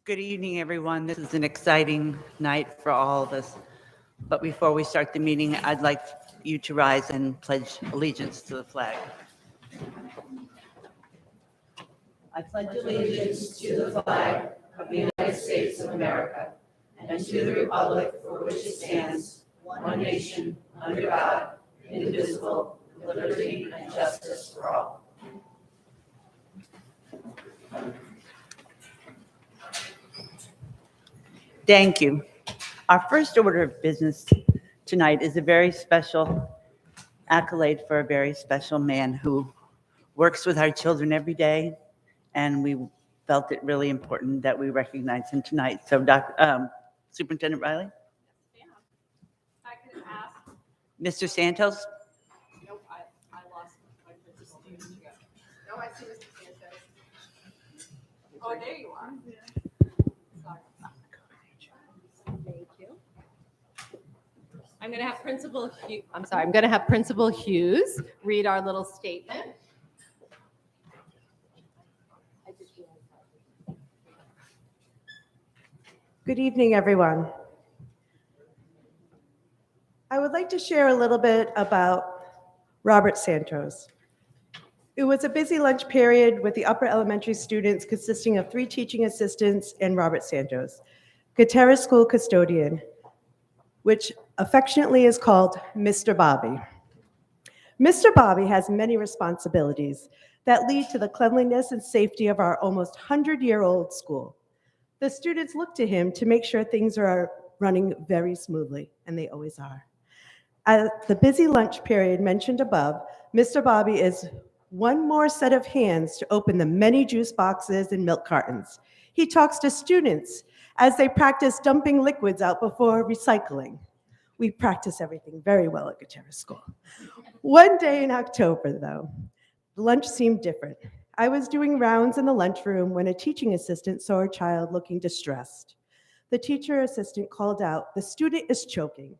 Good evening, everyone. This is an exciting night for all of us. But before we start the meeting, I'd like you to rise and pledge allegiance to the flag. I pledge allegiance to the flag of the United States of America and to the republic for which it stands, one nation, under God, indivisible, with liberty and justice for all. Thank you. Our first order of business tonight is a very special accolade for a very special man who works with our children every day, and we felt it really important that we recognize him tonight. So, Superintendent Riley? Yeah. I can ask. Mr. Santos? Nope, I lost my picture. No, I see Mr. Sanchez. Oh, there you are. Sorry. Thank you. I'm going to have Principal Hughes read our little statement. Good evening, everyone. I would like to share a little bit about Robert Santos. It was a busy lunch period with the upper elementary students consisting of 3 teaching assistants and Robert Santos, Gutierrez School custodian, which affectionately is called Mr. Bobby. Mr. Bobby has many responsibilities that lead to the cleanliness and safety of our almost 100-year-old school. The students look to him to make sure things are running very smoothly, and they always are. At the busy lunch period mentioned above, Mr. Bobby is one more set of hands to open the many juice boxes and milk cartons. He talks to students as they practice dumping liquids out before recycling. We practice everything very well at Gutierrez School. One day in October, though, lunch seemed different. I was doing rounds in the lunchroom when a teaching assistant saw a child looking distressed. The teacher assistant called out, "The student is choking."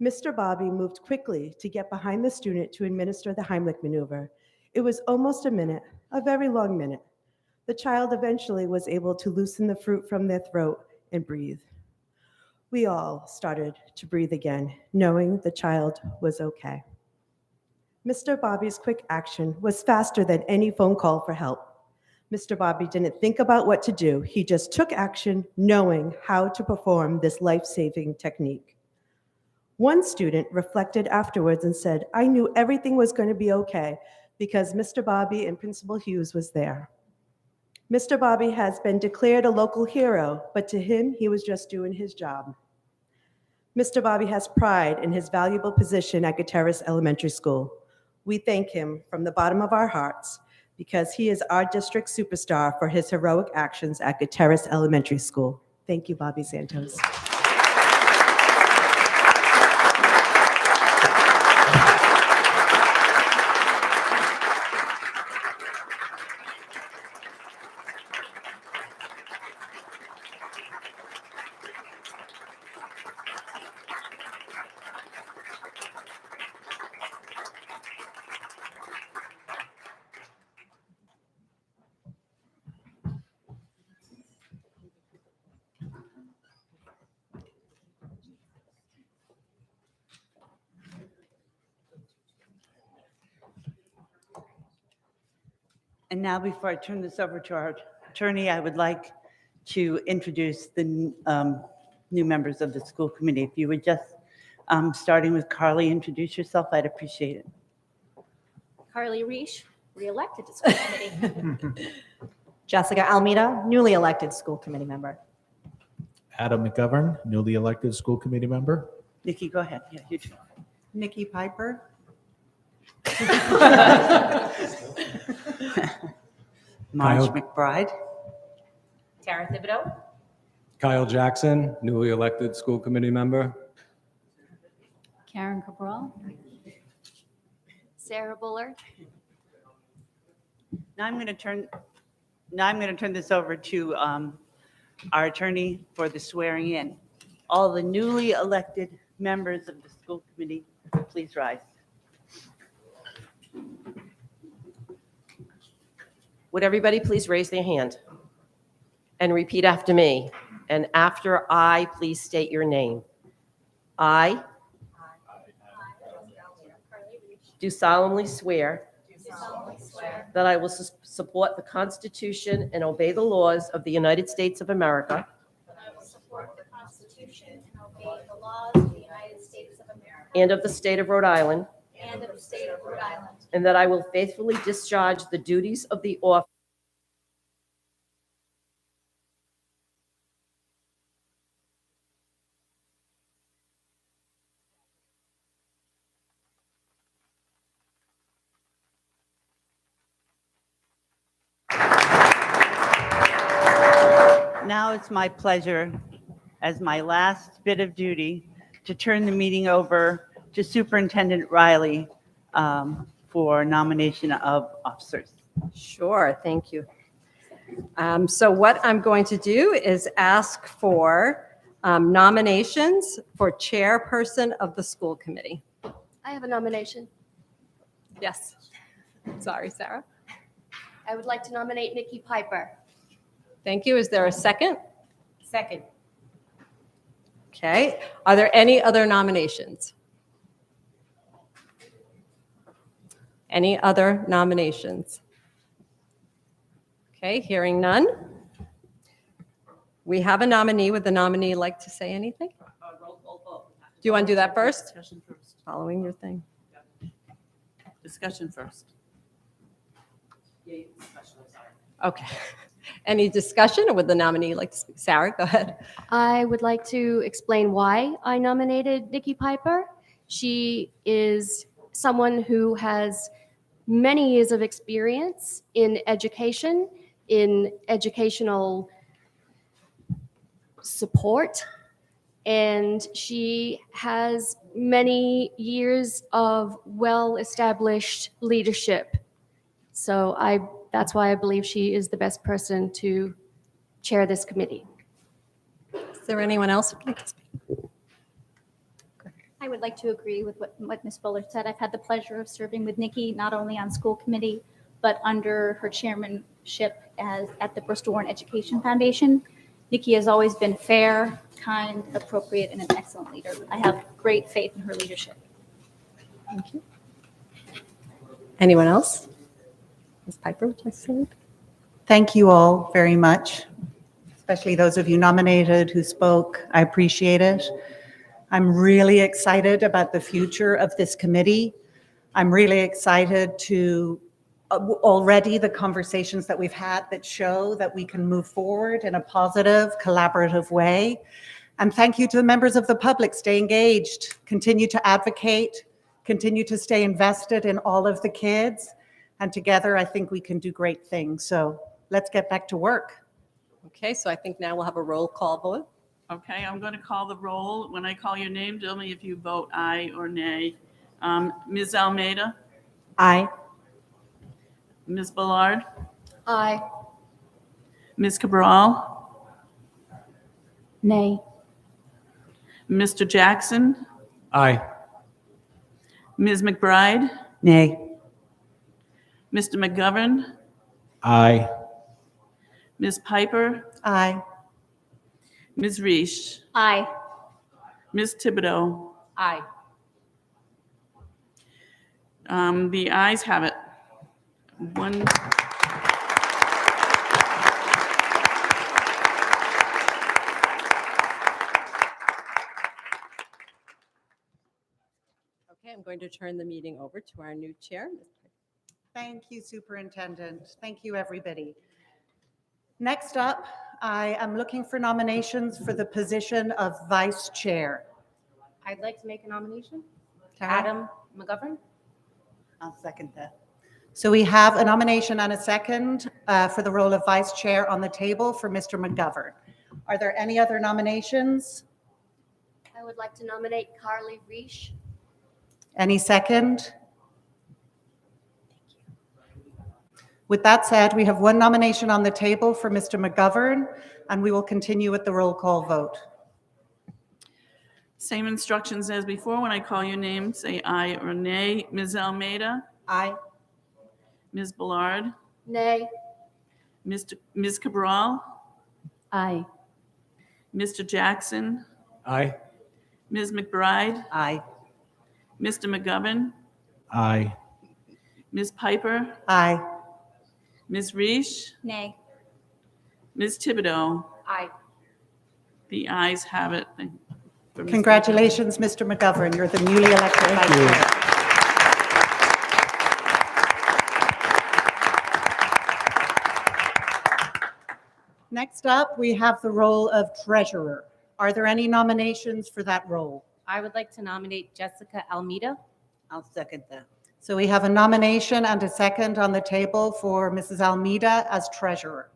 Mr. Bobby moved quickly to get behind the student to administer the Heimlich maneuver. It was almost a minute, a very long minute. The child eventually was able to loosen the fruit from their throat and breathe. We all started to breathe again, knowing the child was okay. Mr. Bobby's quick action was faster than any phone call for help. Mr. Bobby didn't think about what to do. He just took action, knowing how to perform this life-saving technique. One student reflected afterwards and said, "I knew everything was going to be okay because Mr. Bobby and Principal Hughes was there." Mr. Bobby has been declared a local hero, but to him, he was just doing his job. Mr. Bobby has pride in his valuable position at Gutierrez Elementary School. We thank him from the bottom of our hearts because he is our district superstar for his heroic actions at Gutierrez Elementary School. Thank you, Bobby Santos. And now, before I turn this over to our attorney, I would like to introduce the new members of the school committee. If you would just, starting with Carly, introduce yourself, I'd appreciate it. Carly Reish, re-elected to school committee. Jessica Almeida, newly elected school committee member. Adam McGovern, newly elected school committee member. Nikki, go ahead. Yeah, you too. Nikki Piper. Marge McBride. Tara Thibodeau. Kyle Jackson, newly elected school committee member. Karen Cabral. Sarah Bullard. Now I'm going to turn this over to our attorney for the swearing in. All the newly elected members of the school committee, please rise. Would everybody please raise their hand? and repeat after me. And after I, please state your name. I do solemnly swear that I will support the Constitution and obey the laws of the United States of America That I will support the Constitution and obey the laws of the United States of America and of the state of Rhode Island, and of the state of Rhode Island. and that I will faithfully discharge the duties of the office Now it's my pleasure, as my last bit of duty, to turn the meeting over to Superintendent Riley for nomination of officers. Sure, thank you. So what I'm going to do is ask for nominations for chairperson of the school committee. I have a nomination. Yes. Sorry, Sarah. I would like to nominate Nikki Piper. Thank you. Is there a second? Second. Okay. Are there any other nominations? Any other nominations? Okay, hearing none. We have a nominee. Would the nominee like to say anything? Do you want to do that first? Discussion first. Following your thing. Discussion first. Okay. Any discussion, or would the nominee like to speak? Sarah, go ahead. I would like to explain why I nominated Nikki Piper. She is someone who has many years of experience in education, in educational support, and she has many years of well-established leadership. So that's why I believe she is the best person to chair this committee. Is there anyone else who would like to speak? I would like to agree with what Ms. Bullard said. I've had the pleasure of serving with Nikki, not only on school committee, but under her chairmanship at the Bristol Warren Education Foundation. Nikki has always been fair, kind, appropriate, and an excellent leader. I have great faith in her leadership. Thank you. Anyone else? Ms. Piper, would you like to say anything? Thank you all very much, especially those of you nominated who spoke. I appreciate it. I'm really excited about the future of this committee. I'm really excited to already the conversations that we've had that show that we can move forward in a positive, collaborative way. And thank you to the members of the public. Stay engaged, continue to advocate, continue to stay invested in all of the kids. And together, I think we can do great things. So let's get back to work. Okay, so I think now we'll have a roll call vote. Okay, I'm going to call the roll. When I call your name, tell me if you vote aye or nay. Ms. Almeida, Aye. Ms. Ballard, Aye. Ms. Cabral, Nay. Mr. Jackson, Aye. Ms. McBride, Nay. Mr. McGovern, Aye. Ms. Piper, Aye. Ms. Reish, Aye. Ms. Thibodeau. Aye. The ayes have it. One. Okay, I'm going to turn the meeting over to our new chair. Ms. Piper. Thank you, Superintendent. Thank you, everybody. Next up, I am looking for nominations for the position of Vice Chair. I'd like to make a nomination. Tara? Adam McGovern. I'll second that. So we have a nomination and a second for the role of Vice Chair on the table for Mr. McGovern. Are there any other nominations? I would like to nominate Carly Reish. Any second? With that said, we have one nomination on the table for Mr. McGovern, and we will continue with the roll call vote. Same instructions as before. When I call your name, say aye or nay. Ms. Almeida, Aye. Ms. Ballard, Nay. Ms. Cabral, Aye. Mr. Jackson, Aye. Ms. McBride, Aye. Mr. McGovern, Aye. Ms. Piper, Aye. Ms. Reese, Nay. Ms. Thibodeau. Aye. The ayes have it. for Mr. Congratulations, Mr. McGovern. You're the newly elected vice you. chair. Next up, we have the role of treasurer. Are there any nominations for that role? I would like to nominate Jessica Almeida. I'll second that. So we have a nomination and a second on the table for Mrs. Almeida as treasurer.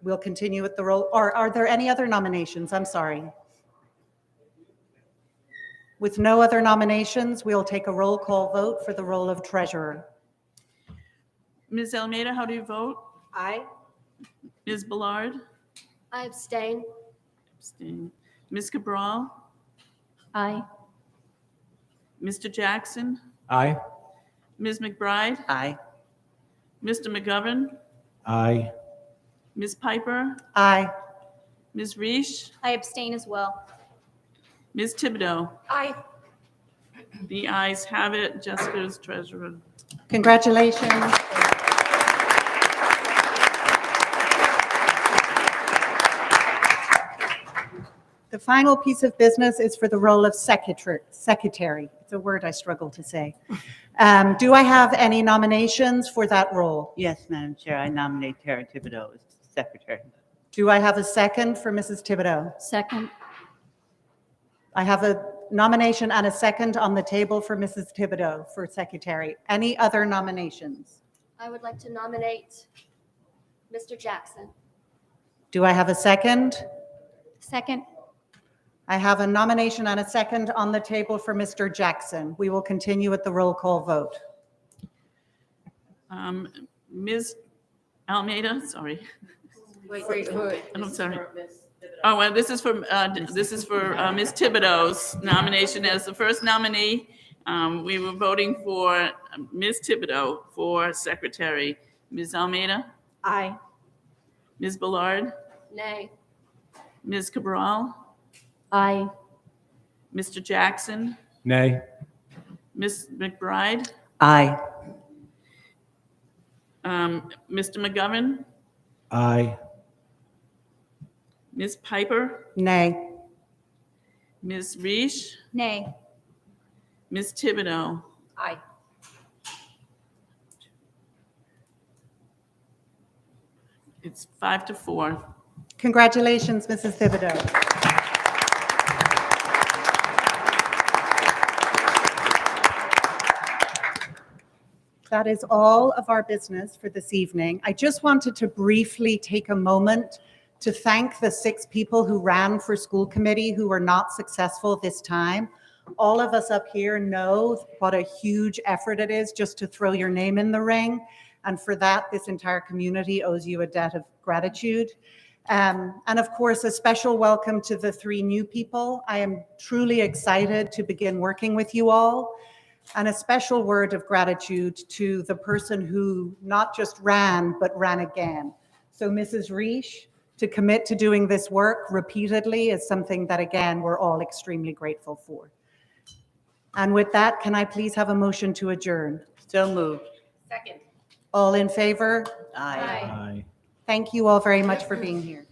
We'll continue with the role, or are there any other nominations? I'm sorry. With no other nominations, we'll take a roll call vote for the role of treasurer. Ms. Almeida, how do you vote? Aye. Ms. Ballard? I abstain. Abstain. Ms. Cabral? Aye. Mr. Jackson? Aye. Ms. McBride? Aye. Mr. McGovern? Aye. Ms. Piper? Aye. Ms. Reese? I abstain as well. Ms. Thibodeau? Aye. The ayes have it. Jessica is treasurer. Congratulations. The final piece of business is for the role of secretary. It's a word I struggle to say. Do I have any nominations for that role? Yes, Madam Chair, I nominate Tara Thibodeau as secretary. Do I have a second for Mrs. Thibodeau? Second. I have a nomination and a second on the table for Mrs. Thibodeau for secretary. Any other nominations? I would like to nominate Mr. Jackson. Do I have a second? Second. I have a nomination and a second on the table for Mr. Jackson. We will continue with the roll call vote. Ms. Almeida, sorry. Wait. I'm sorry. Oh, well, this is for Ms. Thibodeau's nomination as the first nominee. We were voting for Ms. Thibodeau for secretary. Ms. Almeida, Aye. Ms. Ballard, Nay. Ms. Cabral, Aye. Mr. Jackson, Nay. Ms. McBride, Aye. Mr. McGovern, Aye. Ms. Piper, Nay. Ms. Reese, Nay. Ms. Thibodeau. Aye. It's 5-4. Congratulations, Mrs. Thibodeau. That is all of our business for this evening. I just wanted to briefly take a moment to thank the 6 people who ran for school committee who were not successful this time. All of us up here know what a huge effort it is just to throw your name in the ring. And for that, this entire community owes you a debt of gratitude. And of course, a special welcome to the 3 new people. I am truly excited to begin working with you all. And a special word of gratitude to the person who not just ran, but ran again. So Mrs. Reese, to commit to doing this work repeatedly is something that, again, we're all extremely grateful for. And with that, can I please have a motion to adjourn? So moved. Second. All in favor? Aye. Aye. Thank you all very much for being here.